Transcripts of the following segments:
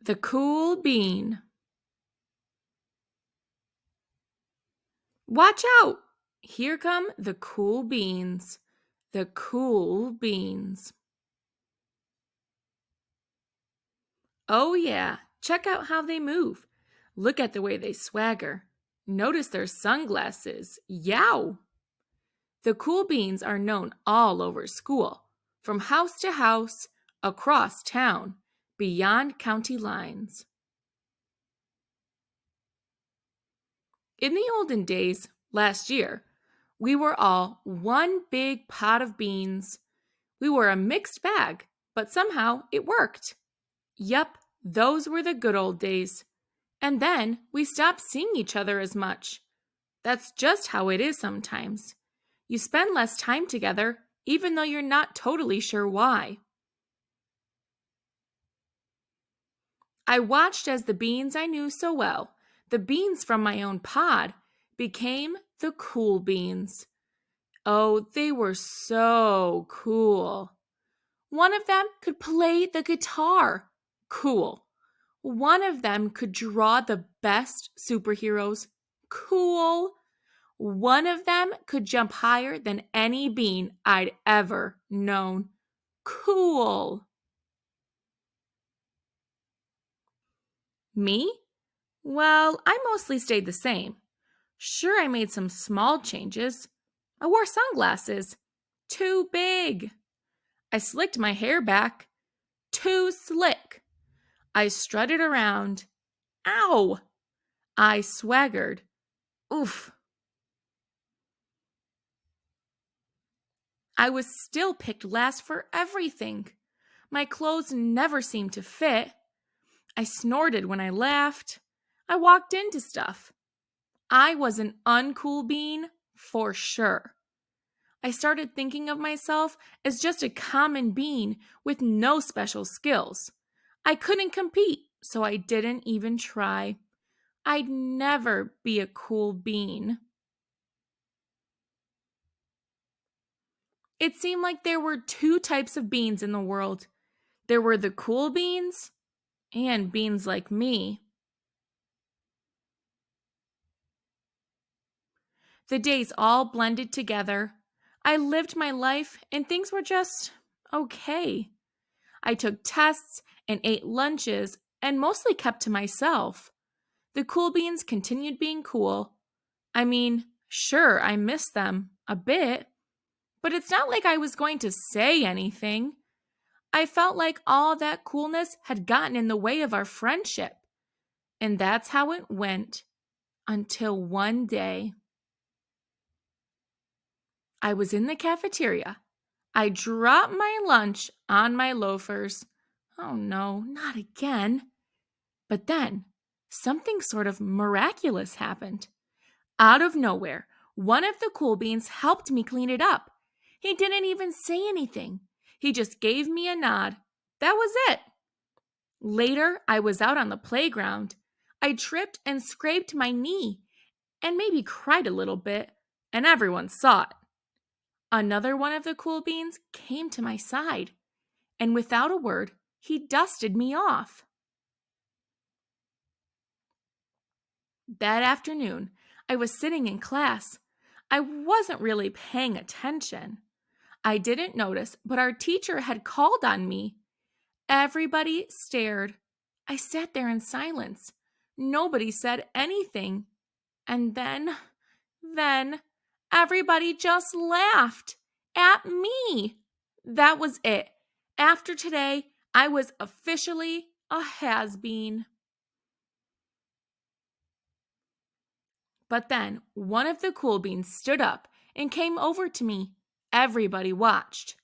The cool bean. Watch out! Here come the cool beans. The cool beans. Oh, yeah, check out how they move. Look at the way they swagger. Notice their sunglasses. Yow! The cool beans are known all over school, from house to house, across town, beyond county lines. In the olden days, last year, we were all one big pot of beans. We were a mixed bag, but somehow it worked. Yup, those were the good old days. And then we stopped seeing each other as much. That's just how it is sometimes. You spend less time together, even though you're not totally sure why. I watched as the beans I knew so well, the beans from my own pod, became the cool beans. Oh, they were so cool. One of them could play the guitar. Cool. One of them could draw the best superheroes. Cool. One of them could jump higher than any bean I'd ever known. Cool. Me? Well, I mostly stayed the same. Sure, I made some small changes. I wore sunglasses. Too big. I slicked my hair back. Too slick. I strutted around. Ow! I swaggered. Oof. I was still picked last for everything. My clothes never seemed to fit. I snorted when I laughed. I walked into stuff. I was an uncool bean for sure. I started thinking of myself as just a common bean with no special skills. I couldn't compete, so I didn't even try. I'd never be a cool bean. It seemed like there were two types of beans in the world. There were the cool beans and beans like me. The days all blended together. I lived my life and things were just okay. I took tests and ate lunches and mostly kept to myself. The cool beans continued being cool. I mean, sure, I missed them a bit, but it's not like I was going to say anything. I felt like all that coolness had gotten in the way of our friendship. And that's how it went until one day. I was in the cafeteria. I dropped my lunch on my loafers. Oh no, not again. But then, something sort of miraculous happened. Out of nowhere, one of the cool beans helped me clean it up. He didn't even say anything. He just gave me a nod. That was it. Later, I was out on the playground. I tripped and scraped my knee and maybe cried a little bit, and everyone saw it. Another one of the cool beans came to my side, and without a word, he dusted me off. That afternoon, I was sitting in class. I wasn't really paying attention. I didn't notice, but our teacher had called on me. Everybody stared. I sat there in silence. Nobody said anything. And then, everybody just laughed at me. That was it. After today, I was officially a has-been. But then one of the cool beans stood up and came over to me. Everybody watched.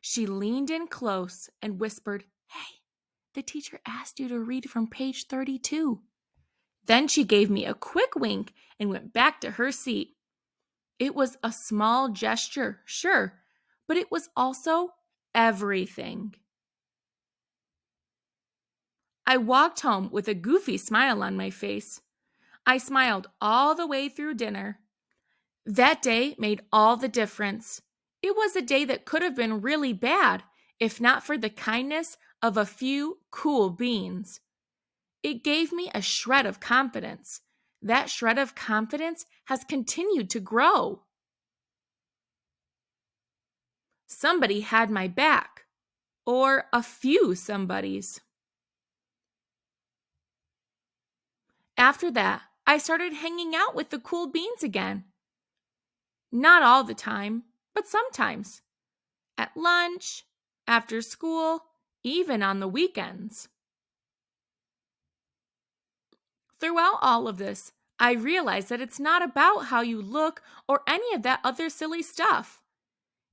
She leaned in close and whispered, "Hey, the teacher asked you to read from page 32. Then she gave me a quick wink and went back to her seat. It was a small gesture, sure, but it was also everything. I walked home with a goofy smile on my face. I smiled all the way through dinner. That day made all the difference. It was a day that could have been really bad if not for the kindness of a few cool beans. It gave me a shred of confidence. That shred of confidence has continued to grow. Somebody had my back, or a few somebodies. After that, I started hanging out with the cool beans again. Not all the time, but sometimes. At lunch, after school, even on the weekends. Throughout all of this, I realized that it's not about how you look or any of that other silly stuff.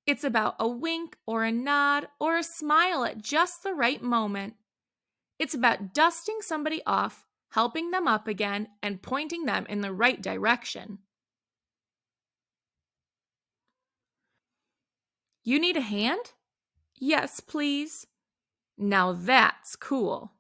It's about a wink or a nod or a smile at just the right moment. It's about dusting somebody off, helping them up again, and pointing them in the right direction. You need a hand? Yes, please. Now that's cool.